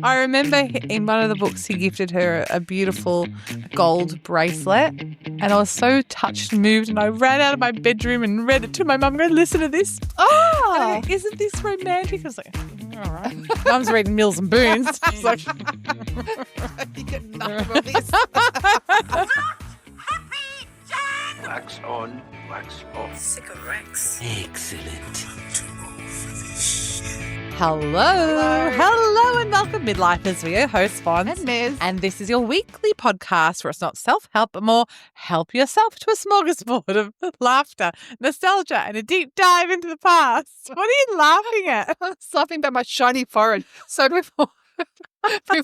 I remember in one of the books he gifted her a beautiful gold bracelet, and I was so touched and moved, and I ran out of my bedroom and read it to my mum, going, listen to this. Oh, Isn't this romantic? I was like, all right. Mum's reading Mills and Boons. She's like, you get enough of this. Wax on, wax off. Cigarettes. Excellent. Hello, and welcome, Midlifers. We are your hosts, Fons And Miz. and this is your weekly podcast where it's not self-help, but more help yourself to a smorgasbord of laughter, nostalgia, and a deep dive into the past. What are you laughing at? I was laughing about my shiny forehead. So before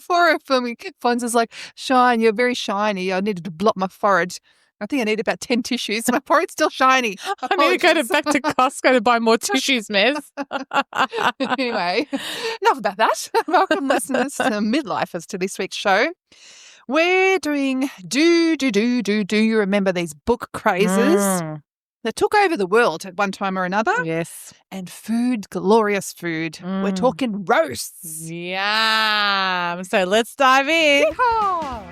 we're filming, Fons is like, Shine, you're very shiny. I needed to blot my forehead. I think I need about 10 tissues. My forehead's still shiny. I need to go back to Costco to buy more tissues, Miz. Anyway, enough about that. Welcome, listeners, to Midlifers, to this week's show. We're doing Do you remember these book crazes that took over the world at one time or another? Yes. And food, glorious food. We're talking roasts. Yeah. So let's dive in. Yeehaw!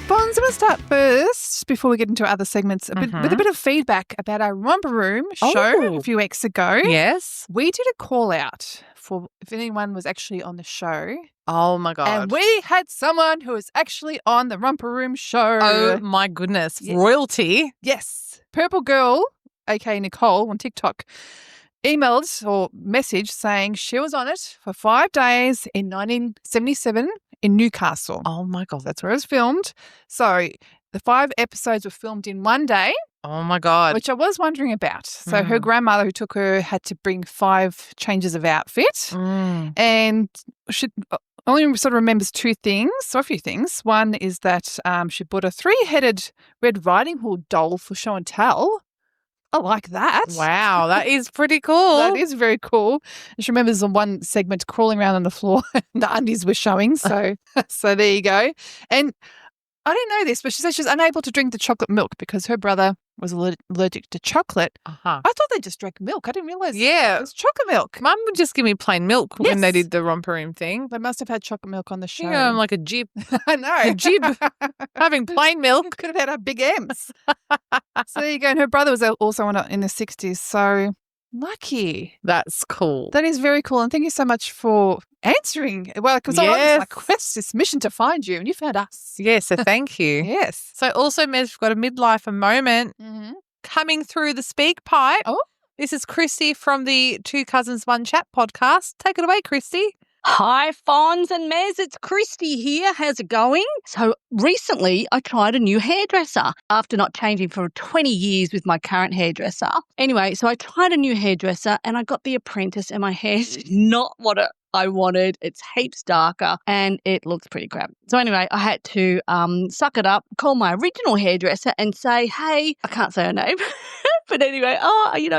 Bonds, I'm going to start first before we get into other segments with a bit of feedback about our Romper Room show a few weeks ago. Yes. We did a call out for if anyone was actually on the show. Oh, my God. And we had someone who was actually on the Romper Room show. Oh, my goodness. Yeah. Royalty. Yes. Purple Girl, aka Nicole on TikTok, emailed or messaged saying she was on it for 5 days in 1977 in Newcastle. Oh, my God. That's where it was filmed. So the 5 episodes were filmed in one day, Oh, my God. which I was wondering about. So her grandmother who took her had to bring 5 changes of outfit, and she only sort of remembers 2 things, or a few things. One is that she bought a 3-headed Red Riding Hood doll for show and tell. I like that. Wow, that is pretty cool. That is very cool. And she remembers the one segment crawling around on the floor and the undies were showing. So there you go. And I didn't know this, but she said she was unable to drink the chocolate milk because her brother was allergic to chocolate. I thought they just drank milk. I didn't realise Yeah. it was chocolate milk. Mum would just give me plain milk when they Yes. did the Romper Room thing. They must have had chocolate milk on the show. Yeah, I'm like a jib. I know. A jib. Having plain milk. Could have had our big M's. So there you go. And her brother was also in the 60s. So lucky. That's cool. That is very cool. And thank you so much for answering. Well, because I was like, quest, this mission to find you, and you found us. Yeah, so thank you. Yes. So also, Mez, we've got a Midlifer Moment coming through the Speakpipe. Oh. This is Kristy from the Two Cousins One Chat podcast. Take it away, Kristy. Hi, Fons and Mez. It's Kristy here. How's it going? So recently I tried a new hairdresser after not changing for 20 years with my current hairdresser. Anyway, so I tried a new hairdresser and I got the apprentice and my hair's not what I wanted. It's heaps darker and it looks pretty crap. So anyway, I had to suck it up, call my original hairdresser and say, hey, I can't say her name. But anyway,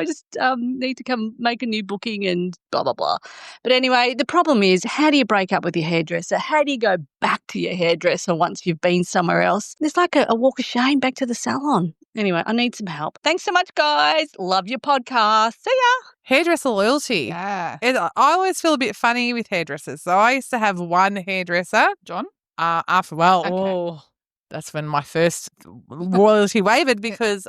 just need to come make a new booking and blah, blah, blah. But anyway, the problem is, how do you break up with your hairdresser? How do you go back to your hairdresser once you've been somewhere else? It's like a walk of shame back to the salon. Anyway, I need some help. Thanks so much, guys. Love your podcast. See ya. Hairdresser loyalty. Yeah. I always feel a bit funny with hairdressers. So I used to have one hairdresser. John? That's when my first royalty wavered because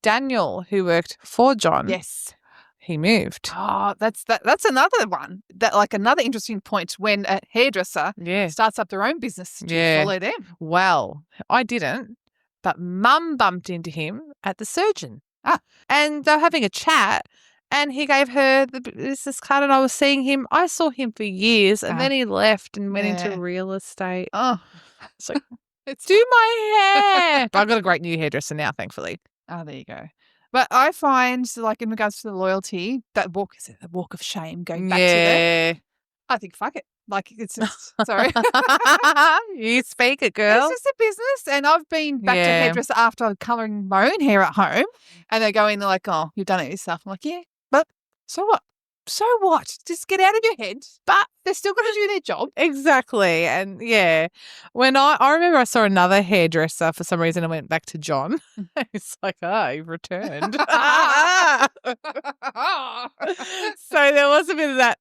Daniel, who worked for John, Yes. he moved. Oh, that's another one. That like another interesting point when a hairdresser starts up their own business. Do you follow them? Well, I didn't, but Mum bumped into him at the surgeon. And they were having a chat. And he gave her the business card, and I was seeing him. I saw him for years, and then he left and went into real estate. Oh, So do my hair. But I've got a great new hairdresser now, thankfully. Oh, there you go. But I find, like, in regards to the loyalty, that walk is a walk of shame going back to them. I think, fuck it. Like, it's just, sorry. You speak it, girl. It's just a business. And I've been back to a hairdresser after colouring my own hair at home. And they go in, they're like, oh, you've done it yourself. I'm like, yeah, but so what? So what? Just get out of your head. But They're still going to do their job. Exactly. And yeah, when I remember I saw another hairdresser for some reason. I went back to John. It's like, you've returned. So there was a bit of that.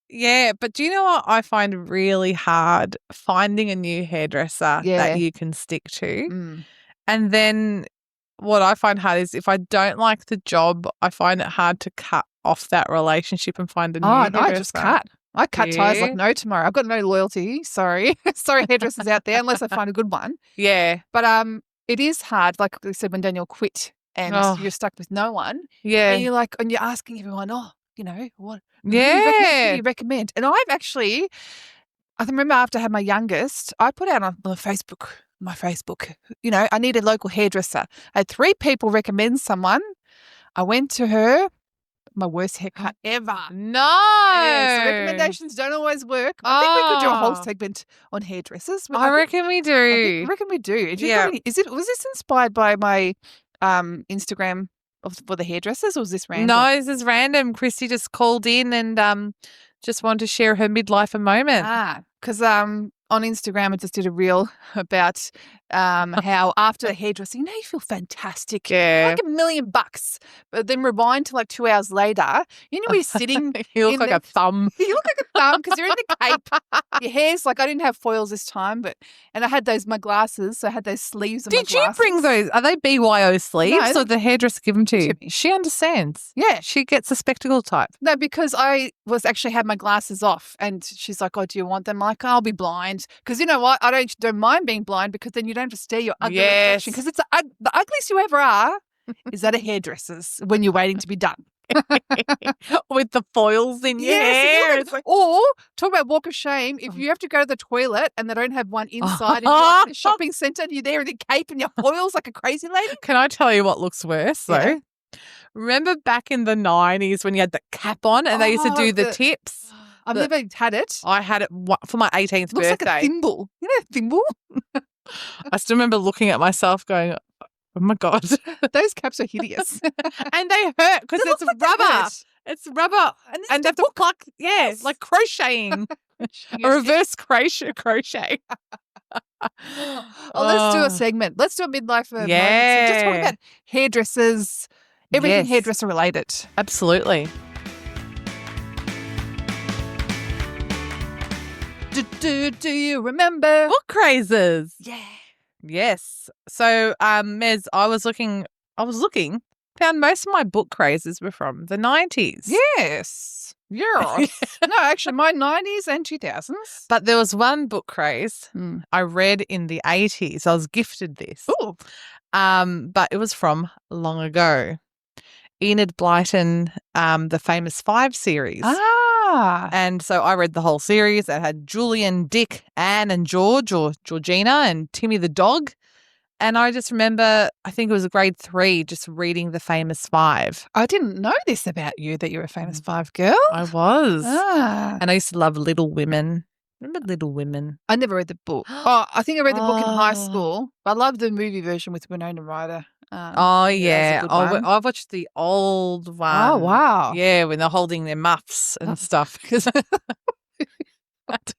Yeah, but do you know what I find really hard? Finding a new hairdresser that you can stick to. And then what I find hard is if I don't like the job, I find it hard to cut off that relationship and find a new hairdresser. I just cut. I cut ties like no tomorrow. I've got no loyalty. Sorry. Sorry, hairdressers out there, unless I find a good one. Yeah. But it is hard, like we said, when Daniel quit and you're stuck with no one. Yeah. And you're like, and you're asking everyone, what? Who do you recommend? And I remember after I had my youngest, I put out on my Facebook, I need a local hairdresser. I had 3 people recommend someone. I went to her. My worst haircut ever. No. Yes, recommendations don't always work. I think we could do a whole segment on hairdressers. I reckon we do. I reckon we do. Was this inspired by my Instagram for the hairdressers, or was this random? No, this is random. Kristy just called in and just wanted to share her midlifer moment. Because on Instagram I just did a reel about how after a hairdresser, you feel fantastic. Yeah. Like $1 million. But then rewind to like 2 hours later, you're sitting. You look like a thumb. You look like a thumb because you're in the cape. Your hair's like, I didn't have foils this time, and I had my glasses, so I had those sleeves on my glasses. Did you bring those? Are they BYO sleeves or the hairdresser give them to you? me. She understands. Yeah. She gets the spectacle type. No, because I had my glasses off and she's like, do you want them? I'm like, I'll be blind. Because you know what? I don't mind being blind because then you don't have to stare your ugly reflection. Because it's the ugliest you ever are is at a hairdresser's when you're waiting to be done. With the foils in your hair. Or talk about walk of shame. If you have to go to the toilet and they don't have one inside in the shopping centre and you're there in the cape and your foils like a crazy lady. Can I tell you what looks worse though? Yeah. Remember back in the 90s when you had the cap on and they used to do the tips? I've never had it. I had it for my 18th Looks birthday. like a thimble. You know a thimble? I still remember looking at myself going, oh my God. Those caps are hideous. And they hurt because it's rubber. It's rubber. And they have to pluck, like crocheting. A reverse crochet. Let's do a segment. Let's do a midlifer moment. Yeah. So just talk about hairdressers, everything hairdresser related. Absolutely. Do you remember? Book crazes. Yeah. Yes. So, Mez, I was looking, found most of my book crazes were from the 90s. Yes. Yeah. No, actually, my 90s and 2000s. But there was one book craze I read in the 80s. I was gifted this. Ooh. But it was from long ago. Enid Blyton, the famous 5 series. And so I read the whole series. It had Julian, Dick, Anne and George or Georgina and Timmy the dog. And I just remember, I think it was grade 3, just reading the famous 5. I didn't know this about you, that you were a famous 5 girl. I was. Ah. And I used to love Little Women. Remember Little Women? I never read the book. I think I read the book in high school. I love the movie version with Winona Ryder. Yeah. I watched the old one. Oh, wow. Yeah, when they're holding their muffs and stuff.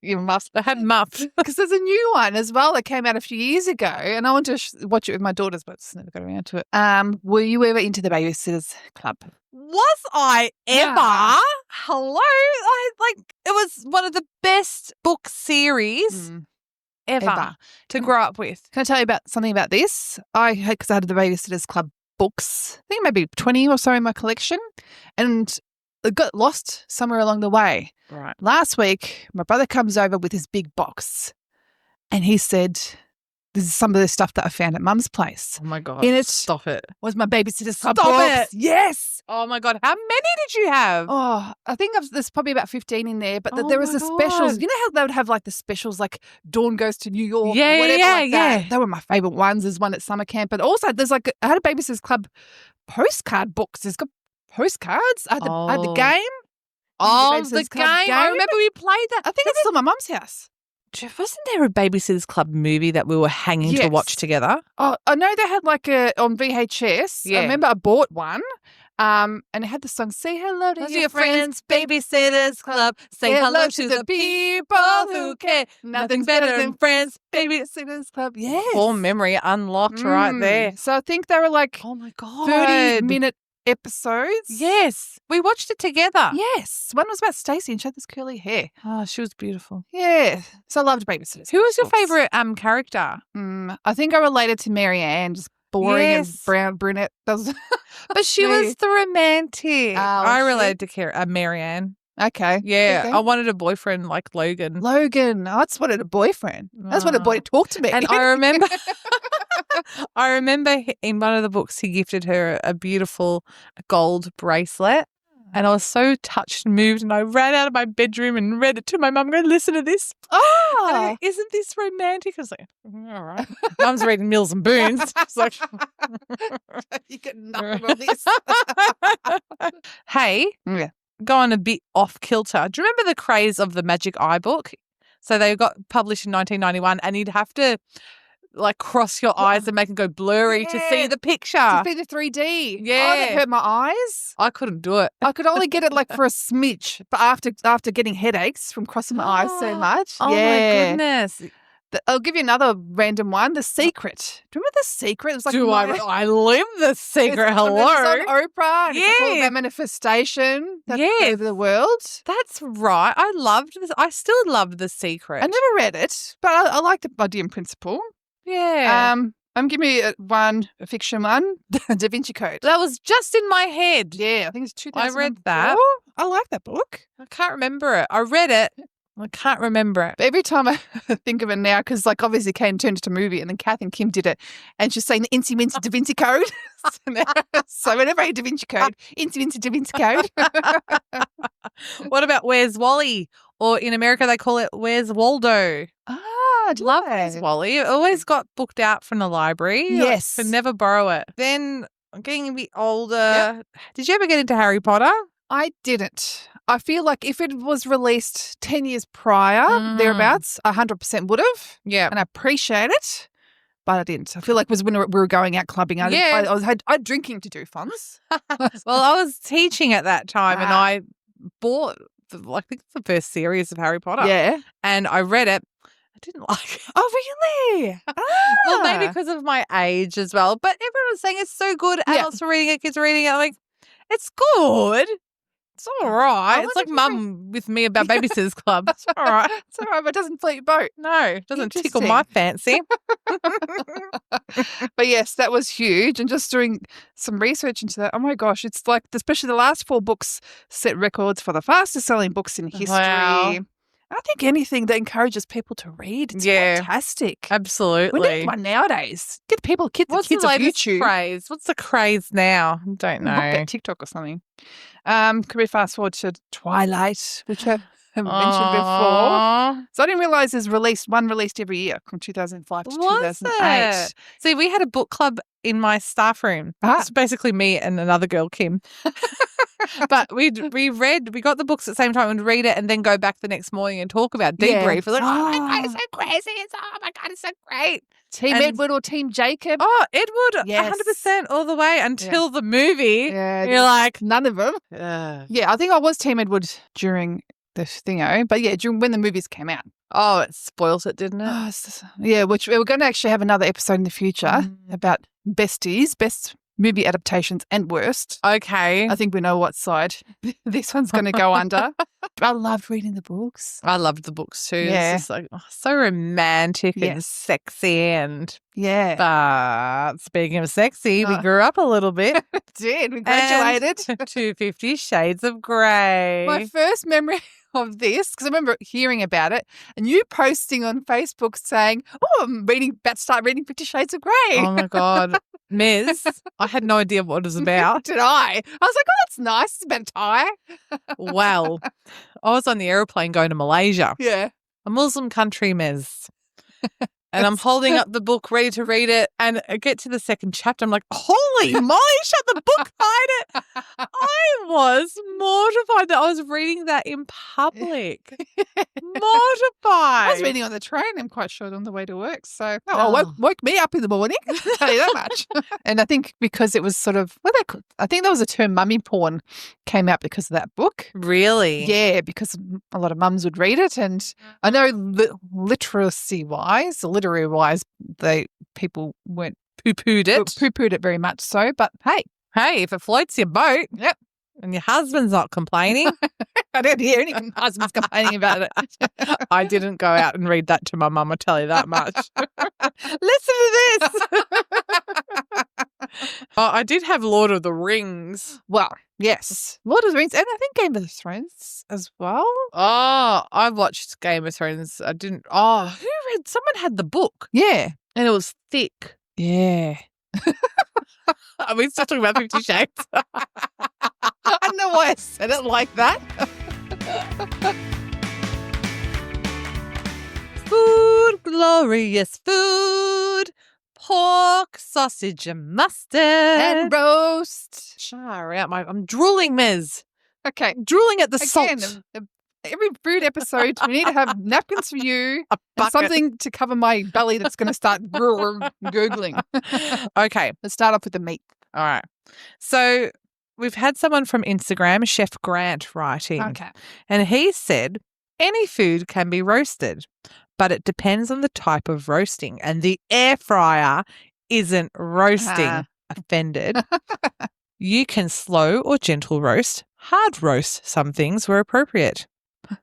Your muffs. They had muffs. Because there's a new one as well that came out a few years ago, and I want to watch it with my daughters, but just never got around to it. Were you ever into the Babysitters Club? Was I ever? Yeah. Hello? It was one of the best book series ever to grow up with. Can I tell you about something about this? Because I had the Babysitters Club books, I think maybe 20 or so in my collection, and it got lost somewhere along the way. Right. Last week, my brother comes over with his big box, and he said, this is some of the stuff that I found at Mum's place. Oh, my God. In it Stop it. was my Babysitter's Club Stop books. it. Yes. Oh, my God. How many did you have? Oh, I think there's probably about 15 in there, but Oh there was my the specials. God. You know how they would have like the specials like Dawn Goes to New York Yeah, or whatever yeah, like that? yeah. They were my favourite ones. There's one at summer camp. But also there's I had a Babysitter's Club postcard books. It's got postcards. I had the game. Oh, Babysitter's the Club game. I remember we played that. I think it's still at my mum's house. Wasn't there a Babysitter's Club movie that we were hanging to Yes. watch together? Oh, I know they had on VHS. Yeah. I remember I bought one. And it had the song "Say Hello to Those are Your your Friends." friends, Babysitters Club. Say hello to the people who care. Nothing's better than friends, Babysitters Club. Yes. Full memory unlocked right there. So I think they were like Oh my God. 30-minute episodes. Yes. We watched it together. Yes. One was about Stacey and she had this curly hair. Oh, she was beautiful. Yeah. So I loved Babysitters. Who was your Club. favourite character? I think I related to Mary Ann, just boring and Yes. brown brunette. That was But she was the romantic. Oh, I was she? related to Marianne. okay. Yeah. Okay. I wanted a boyfriend like Logan. Logan. I just wanted a boyfriend. I just wanted a boy to talk to me. And I remember in one of the books he gifted her a beautiful gold bracelet. And I was so touched and moved, and I ran out of my bedroom and read it to my mum, going, listen to this. And I go, isn't this romantic? I was like, all right. Mum's reading Mills and Boons. It's like, you get nothing on this. hey, Yeah. going a bit off kilter. Do you remember the craze of the Magic Eye book? So they got published in 1991, and you'd have to like cross your eyes and make them go blurry to see the picture. To be the 3D. Yeah. Oh, that hurt my eyes. I couldn't do it. I could only get it like for a smidge, but after getting headaches from crossing my eyes so much. Oh my goodness. I'll give you another random one. The Secret. Do you remember The Secret? It was like I live the secret? It's Hello. on Oprah. And it's all Yeah. about manifestation. That's Yes. over the world. That's right. I loved this. I still loved The Secret. I never read it, but I like the idea in principle. Yeah. I'm giving you a fiction one, Da Vinci Code. That was just in my head. Yeah, I think it's 2004. I read that. I like that book. I can't remember it. I read it. I can't remember it. But every time I think of it now, because like obviously Kane turned it to a movie and then Kath and Kim did it, and she's saying the Incy Wincy Da Vinci Code. So whenever I hear Da Vinci Code, Incy Wincy Da Vinci Code. What about Where's Wally? Or in America, they call it Where's Waldo? Love Where's Wally. It always got booked out from the library. Yes. Could never borrow it. Then I'm getting a bit older. Yep. Did you ever get into Harry Potter? I didn't. I feel like if it was released 10 years prior, thereabouts, 100% would have. Yeah. And I appreciate it, but I didn't. I feel like it was when we were going out clubbing. I had drinking to do, Fonz. Well, I was teaching at that time and I bought, I think the first series of Harry Potter. Yeah. And I read it. I didn't like it. Oh, really? Well, maybe because of my age as well. But everyone was saying it's so good. Adults are reading it, kids are reading it. I'm like, it's good. It's all right. It's like Mum with me about Babysitter's Club. It's all right. It's all right, but it doesn't float your boat. No, it doesn't tickle my fancy. But yes, that was huge. And just doing some research into that, oh my gosh, it's like, especially the last 4 books set records for the fastest selling books in history. Wow. I think anything that encourages people to read, it's fantastic. Absolutely. We need one nowadays. Get people, What's kids the on latest YouTube. craze? What's the craze now? I don't know. About TikTok or something. Could we fast forward to Twilight, which I have mentioned before? So I didn't realise there's one released every year from 2005 to 2008. It? See, we had a book club in my staff room. It's basically me and another girl, Kim. But we got the books at the same time and read it and then go back the next morning and talk about debrief. We're like, oh my God, it's so crazy. Oh my God, it's so great. Team Edward or Team Jacob? Oh, Edward, 100% all the way until the movie. Yeah, you're like, none of them. Yeah, I think I was Team Edward during the thingo, but yeah, during when the movies came out. Oh, it spoilt it, didn't it? Yeah, which we're going to actually have another episode in the future about besties, best movie adaptations and worst. Okay. I think we know what side this one's going to go under. I loved reading the books. I loved the books too. Yeah. It's just like so romantic and sexy and but speaking of sexy, we grew up a little bit. Did. We graduated. To 50 Shades of Grey. My first memory of this, because I remember hearing about it and you posting on Facebook saying, oh, I'm about to start reading 50 Shades of Grey. Oh my God. Ms. I had no idea what it was about. Did I? I was like, oh, that's nice. It's about a tie. Well, I was on the aeroplane going to Malaysia. Yeah. A Muslim country, Ms. And I'm holding up the book, ready to read it. And I get to the second chapter. I'm like, holy moly, shut the book, hide it. I was mortified that I was reading that in public. Mortified. I was reading on the train, I'm quite sure, on the way to work. So woke me up in the morning, I can tell you that much. And I think because it was sort of, I think there was a term mummy porn came out because of that book. Really? Yeah, because a lot of mums would read it. And I know literacy-wise, literary-wise, people weren't Poo-pooed it. Poo-pooed it very much so. But hey, if it floats your boat. Yep. And your husband's not complaining. I don't hear any husbands complaining about it. I didn't go out and read that to my mum, I tell you that much. Listen to this. I did have Lord of the Rings. Well, yes. Lord of the Rings, and I think Game of Thrones as well. Oh, I watched Game of Thrones. I didn't. Oh, who read? Someone had the book. Yeah. And it was thick. Yeah. Are we still talking about 50 Shades? I don't know why I said it like that. Food, glorious food. Pork, sausage and mustard. And roast. Shower out I'm drooling, Mez. Okay. Drooling at the Again, salt. Every food episode, we need to have napkins for you and something to cover my belly that's going to start Googling. Okay. Let's start off with the meat. All right. So we've had someone from Instagram, Chef Grant, writing. Okay. And he said, any food can be roasted, but it depends on the type of roasting. And the air fryer isn't roasting. Offended. You can slow or gentle roast, hard roast some things where appropriate.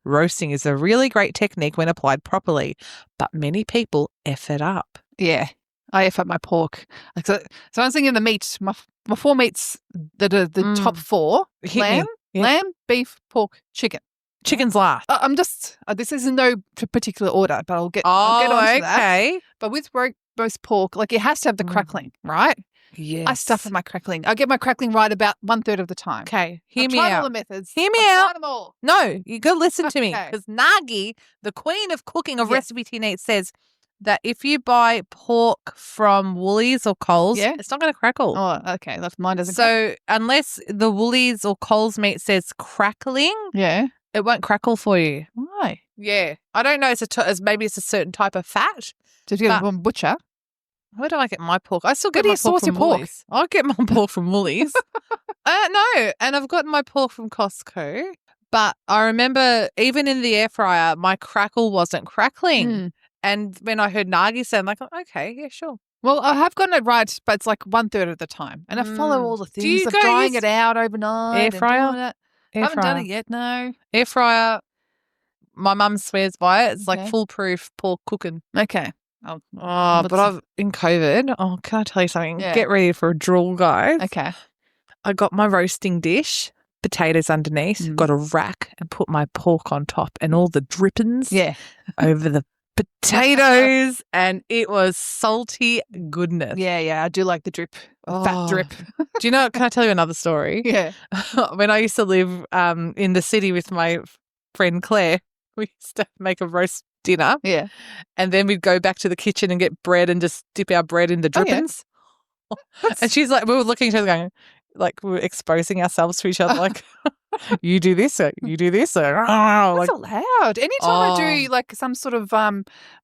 Roasting is a really great technique when applied properly, but many people F it up. Yeah. I F up my pork. So I was thinking of the meat. My four meats that are the top four. Lamb, beef, pork, chicken. Chicken's last. I'm just, this is in no particular order, but I'll get on to that. But with roast pork, like it has to have the crackling, right? Yes. I stuff in my crackling. I get my crackling right about 1/3 of the time. Okay, hear me tried out. all the methods. Hear me I've out. tried them all. No, you go listen to me. Okay. Because Nagi, the queen of cooking of Recipe Teenage, says that if you buy pork from Woolies or Coles, it's not going to crackle. Oh, okay. Mine doesn't. So unless the Woolies or Coles meat says crackling, it won't crackle for you. Why? Yeah, I don't know. Maybe it's a certain type of fat. Did you get it from butcher? Where do I get my pork? I still get Where my do you pork source from your pork? Woolies. I get my pork from Woolies. No, and I've gotten my pork from Costco. But I remember even in the air fryer, my crackle wasn't crackling. And when I heard Nagi say, I'm like, okay, yeah, sure. Well, I have gotten it right, but it's like 1/3 of the time. And I follow all the things of drying it out overnight. Air fryer? I haven't done it yet, no. Air fryer, my mum swears by it. It's like foolproof pork cooking. Okay. But I've in COVID. Oh, can I tell you something? Yeah. Get ready for a drool, guys. Okay. I got my roasting dish, potatoes underneath, got a rack and put my pork on top and all the drippings over the potatoes, and it was salty goodness. Yeah, I do like the drip, fat drip. Do you know, can I tell you another story? Yeah. When I used to live in the city with my friend Claire, we used to make a roast dinner. Yeah. And then we'd go back to the kitchen and get bread and just dip our bread in the drippings. And she's like, we were looking at each other going, like we were exposing ourselves to each other, like, you do this, or you do this. Or, that's allowed. Anytime I do like some sort of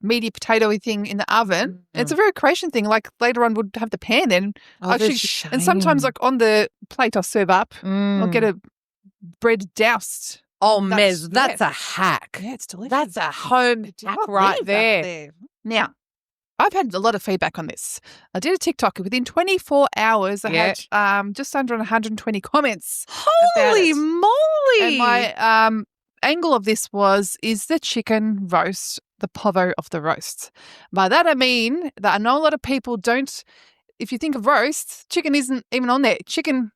meaty potato-y thing in the oven, it's a very Croatian thing. Like later on we'll have the pan then. And sometimes like on the plate I'll serve up, I'll get a bread doused. Oh, Mez, that's a hack. Yeah, it's delicious. That's a home hack right there. Now, I've had a lot of feedback on this. I did a TikTok. Within 24 hours, I had just under 120 comments. Holy moly! And my angle of this was, is the chicken roast the povo of the roast? By that I mean that I know a lot of people don't, if you think of roast, chicken isn't even on there. Chicken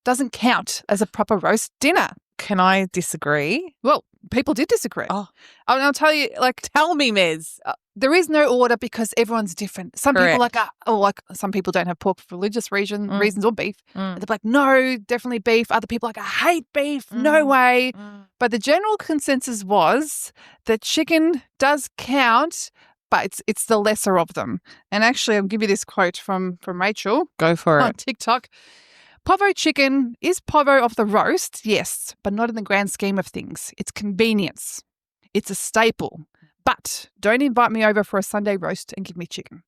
doesn't count as a proper roast dinner. Can I disagree? Well, people did disagree. I'll tell you, like, tell me, Mez. There is no order because everyone's different. Some people like some people don't have pork for religious reasons or beef. They're like, no, definitely beef. Other people are like, I hate beef. No way. But the general consensus was that chicken does count, but it's the lesser of them. And actually, I'll give you this quote from Rachel Go for on it. TikTok. Povo chicken is povo of the roast, yes, but not in the grand scheme of things. It's convenience. It's a staple. But don't invite me over for a Sunday roast and give me chicken.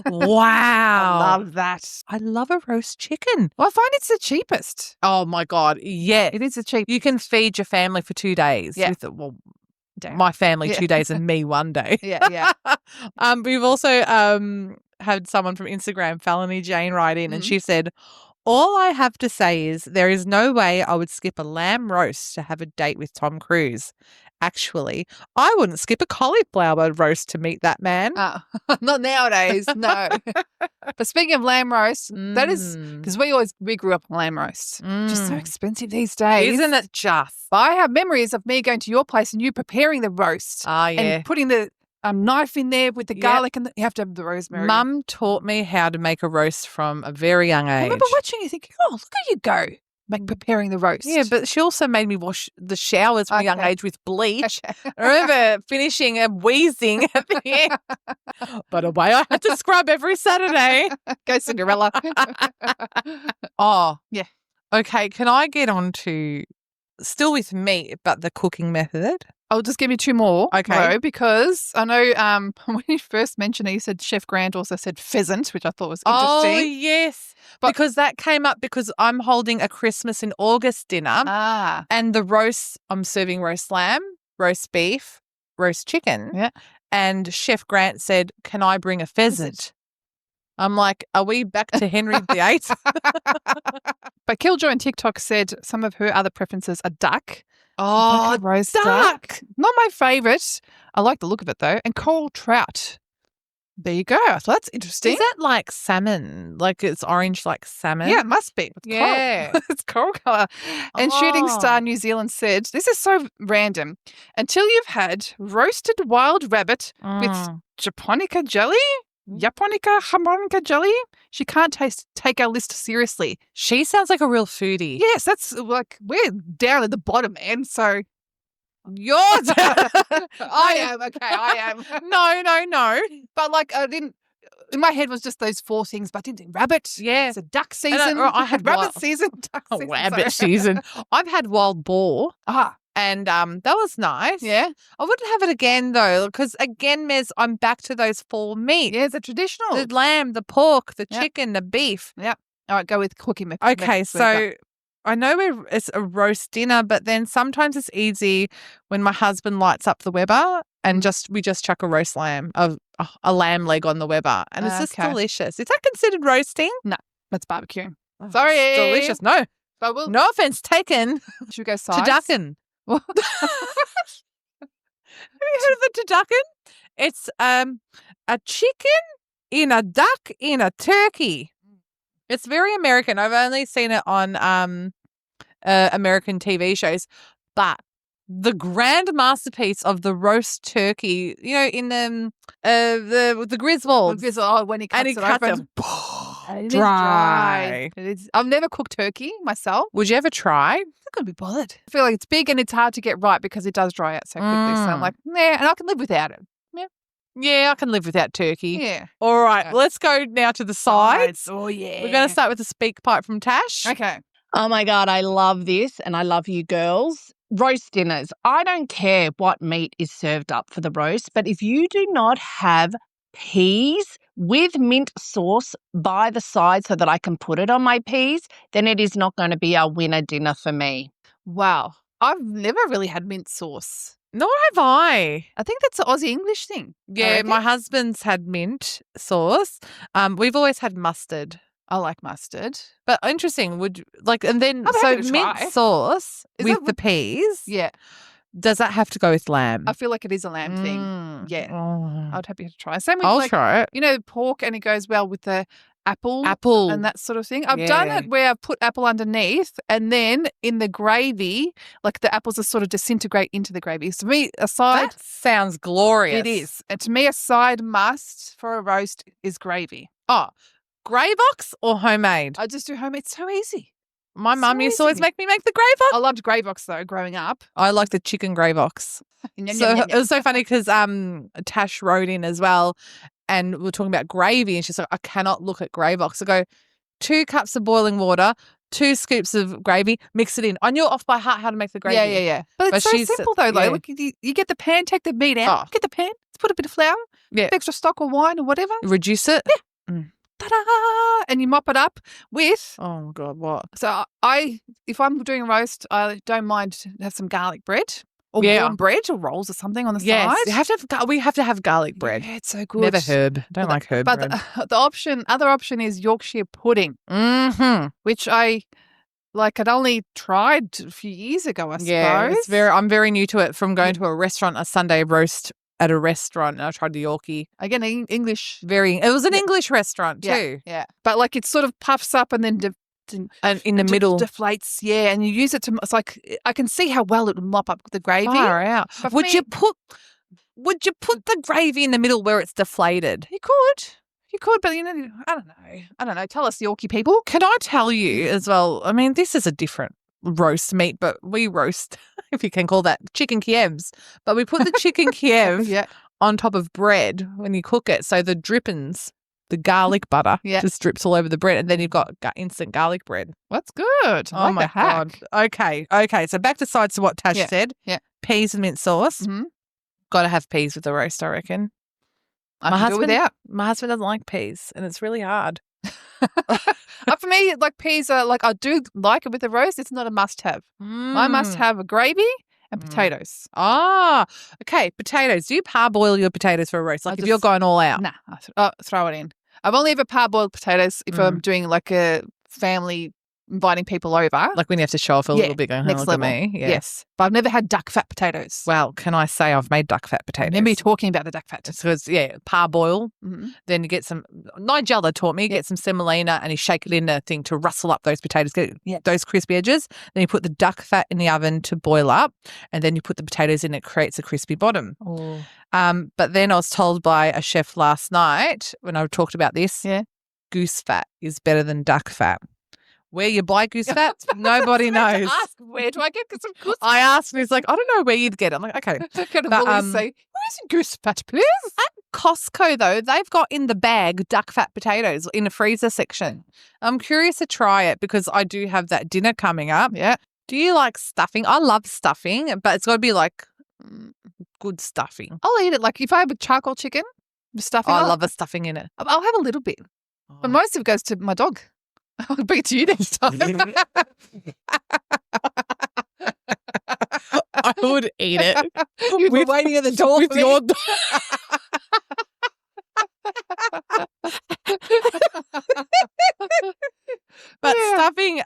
Wow. I love that. I love a roast chicken. Well, I find it's the cheapest. Oh, my God. Yeah. It is the cheapest. You can feed your family for 2 days. Yeah. With my family Yeah. 2 days and me 1 day. Yeah. We've also had someone from Instagram, Felony Jane, write in and Mhm. she said, all I have to say is there is no way I would skip a lamb roast to have a date with Tom Cruise. Actually, I wouldn't skip a cauliflower roast to meet that man. Not nowadays, no. But speaking of lamb roast, that is because we grew up on lamb roast. Just so expensive these days. Isn't it just? But I have memories of me going to your place and you preparing the roast Ah, yeah. and putting the knife in there with the Yep. garlic and you have to have the rosemary. Mum taught me how to make a roast from a very young I age. remember watching you thinking, oh, look at you go, preparing the roast. Yeah, but she also made me wash the showers from a young Okay. age with bleach. I remember finishing and wheezing at the end. But away I had to scrub every Saturday. Go Cinderella. Oh, Yeah. okay. Can I get on to still with meat, but the cooking method? I'll just give you 2 more. Okay. though, because I know when you first mentioned it, you said Chef Grant also said pheasant, which I thought was Oh, interesting. yes. But- because that came up because I'm holding a Christmas in August dinner and the roast, I'm serving roast lamb, roast beef, roast chicken. Yeah. And Chef Grant said, can I bring a pheasant? I'm like, are we back to Henry VIII? But Killjoy on TikTok said some of her other preferences are duck. Oh, Like a roast duck. Not my favourite. I like the look of it though. And coral trout. There you go. So that's interesting. Is that like salmon? Like it's orange like salmon? Yeah, it must be. It's coral. Yeah. It's coral colour. And Shooting Star New Zealand said, this is so random. Until you've had roasted wild rabbit with japonica jelly, japonica harmonica jelly, she can't take our list seriously. She sounds like a real foodie. Yes, that's like, we're down at the bottom, man. So Yours. I am. Okay, I am. No. But like, I didn't, in my head was just those 4 things, but I didn't think rabbit. Yeah. It's a duck And season. I had rabbit wild- season, duck Oh, season. rabbit sorry. season. I've had wild boar and that was nice. Yeah. I wouldn't have it again though, because again, Mez, I'm back to those 4 meats. Yeah, it's a traditional. The lamb, the pork, the Yep. chicken, the beef. All right, go with cooking method. Okay, so I know it's a roast dinner, but then sometimes it's easy when my husband lights up the Weber and we just chuck a roast lamb, a lamb leg on the Weber, and it's just Okay. delicious. Is that considered roasting? That's barbecue. Oh, Sorry. it's delicious. No, But we'll, no offense taken should we go to sides? duckin. Well, Have you heard of the turducken? It's a chicken in a duck in a turkey. It's very American. I've only seen it on American TV shows, but the grand masterpiece of the roast turkey, you know, in the Griswolds, when he cuts and he it cuts open. it It is dry. It is. I've never cooked turkey myself. Would you ever try? I'm not going to be bothered. I feel like it's big and it's hard to get right because it does dry out so quickly. So I'm Mm. like, nah, and I can live without it. Yeah, I can live without turkey. Yeah. All right, Okay. let's go now to the sides. Oh, yeah. We're going to start with the Speakpipe from Tash. Okay. Oh my God, I love this and I love you girls. Roast dinners. I don't care what meat is served up for the roast, but if you do not have peas with mint sauce by the side so that I can put it on my peas, then it is not going to be a winner dinner for me. Wow. I've never really had mint sauce. Nor have I. I think that's an Aussie English thing. I Yeah, reckon. my husband's had mint sauce. We've always had mustard. I like mustard. But interesting, and then I'm so happy to mint try. sauce Is with that the peas. Yeah. Does that have to go with lamb? I feel like it is a lamb thing. Mm. Yeah. Oh. I'd happy to try. Same with I'll like, try it. you know, pork and it goes well with the apple. Apple. And that sort of thing. I've done Yeah. it where I've put apple underneath and then in the gravy, like the apples are sort of disintegrate into the gravy. So to me, a side, That sounds glorious. it is. And to me, a side must for a roast is gravy. Oh, Gravox or homemade? I just do homemade. It's so easy. My mum so used to always easy. make me make the Gravox. I loved Gravox though growing up. I like the chicken Gravox. So it was so funny because Tash wrote in as well, and we were talking about gravy, and she's like, I cannot look at gravy. So I go, 2 cups of boiling water, 2 scoops of gravy, mix it in. I knew off by heart how to make the gravy. Yeah. But it's so simple though. yeah. Look, you get the pan, take the meat out, get the pan, put a bit of flour, extra stock or wine or whatever. Reduce it. Yeah. Ta-da! And you mop it up with. Oh my God, what? So if I'm doing a roast, I don't mind to have some garlic bread. Or warm bread or rolls or something on the side. We have to have garlic bread. Yeah, it's so good. Never herb. Don't like herb bread. But the other option is Yorkshire pudding, which I'd only tried a few years ago, I suppose. I'm very new to it from going to a restaurant, a Sunday roast at a restaurant, and I tried the Yorkie. Again, English. It was an English restaurant too. Yeah. But it sort of puffs up and then and in the middle deflates, and you use it to. It's like I can see how well it would mop up the gravy. Far out. Would you put the gravy in the middle where it's deflated? You could, but I don't know. Tell us, Yorkie people. Can I tell you as well? I mean, this is a different roast meat, but we roast, if you can call that, chicken Kievs. But we put the chicken Kiev on top of bread when you cook it, so the drippings. The garlic butter just drips all over the bread, and then you've got instant garlic bread. That's good. Oh my God. Okay. So back to sides to what Tash said. Yeah. Peas and mint sauce. Mm-hmm. Got to have peas with the roast, I reckon. My husband doesn't like peas, and it's really hard. For me, peas are I do like it with the roast. It's not a must-have. I must have a gravy and potatoes. Ah, okay. Potatoes. Do you parboil your potatoes for a roast? If you're going all out? Nah, I throw it in. I've only ever parboiled potatoes if I'm doing a family inviting people over. When you have to show off a little bit going, next level. At me. Yeah. Yes. But I've never had duck fat potatoes. Well, can I say I've made duck fat potatoes? I remember you talking about the duck fat. So it's, parboil. Mm-hmm. Then you get some, Nigella taught me, get some semolina and you shake it in a thing to rustle up those potatoes, get those crispy edges. Then you put the duck fat in the oven to boil up, and then you put the potatoes in, it creates a crispy bottom. Oh. But then I was told by a chef last night when I talked about this, goose fat is better than duck fat. Where you buy goose fat, nobody knows. Ask, where do I get some goose fat? I asked and he's like, I don't know where you'd get it. I'm like, okay. Say, where's the goose fat, please? At Costco, though, they've got in the bag duck fat potatoes in a freezer section. I'm curious to try it because I do have that dinner coming up. Yeah. Do you like stuffing? I love stuffing, but it's got to be good stuffing. I'll eat it. If I have a charcoal chicken, the stuffing. I love the stuffing in it. I'll have a little bit. But most of it goes to my dog. I'll bring it to you next time. I would eat it. You were waiting at the door with your dog. But stuffing,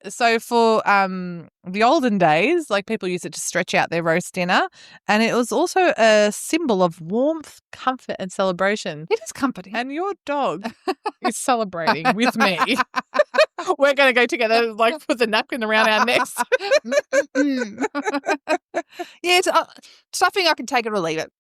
so for the olden days, people used it to stretch out their roast dinner, and it was also a symbol of warmth, comfort, and celebration. It is comforting. And your dog is celebrating with me. We're going to go together, put the napkin around our necks. Stuffing, I can take it or leave it.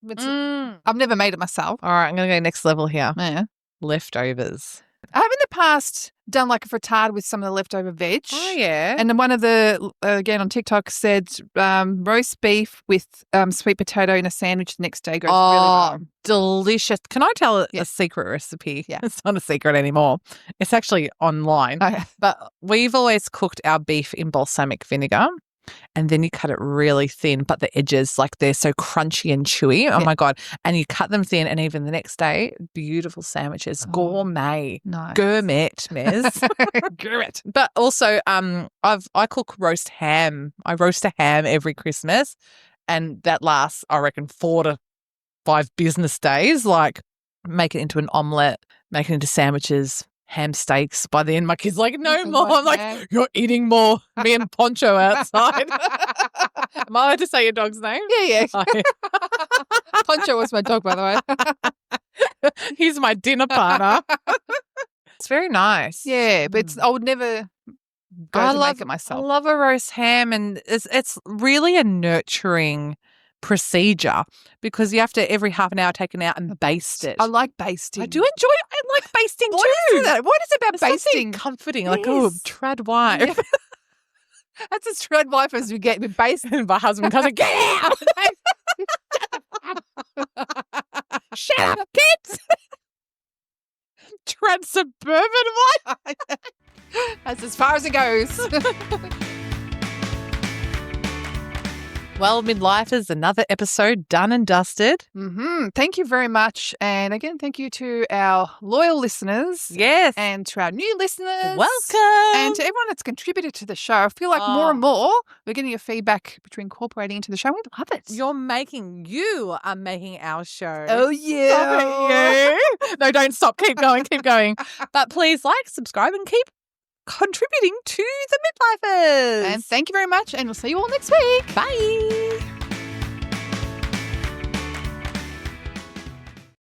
I've never made it myself. All right, I'm going to go next level here. Yeah. Leftovers. I have in the past done a frittata with some of the leftover veg. Oh, yeah. And then one of the, again on TikTok said roast beef with sweet potato in a sandwich the next day goes really well. Delicious. Can I tell a secret recipe? Yeah. It's not a secret anymore. It's actually online. Okay. But we've always cooked our beef in balsamic vinegar. And then you cut it really thin, but the edges, they're so crunchy and chewy. Oh, my God. And you cut them thin, and even the next day, beautiful sandwiches. Gourmet. Nice. Gourmet, Mez. Gourmet. But also, I cook roast ham. I roast a ham every Christmas, and that lasts, I reckon, 4 to 5 business days. Make it into an omelette, make it into sandwiches, ham steaks. By the end, my kid's like, no more. I'm like, you're eating more. Me and Poncho outside. Am I allowed to say your dog's name? Yeah. Poncho was my dog, by the way. He's my dinner partner. It's very nice. Yeah, but I would never make it myself. I love a roast ham, and it's really a nurturing procedure because you have to every half an hour take it out and baste it. I like basting. I do enjoy it. I like basting too. What is it about basting? Comforting. Trad wife. That's as true life as we get with base. My husband comes like, get out! Shut up, kids! Trans-suburban life. That's as far as it goes. Well, Midlifers, another episode done and dusted. Thank you very much. And again, thank you to our loyal listeners. Yes. And to our new listeners. Welcome. And to everyone that's contributed to the show. I feel like more and more we're getting a feedback between incorporating into the show. We love it. You are making our show. Oh, yeah. Stop it, you. No, don't stop. Keep going, keep going. But please subscribe and keep contributing to the Midlifers. And thank you very much. And we'll see you all next week. Bye.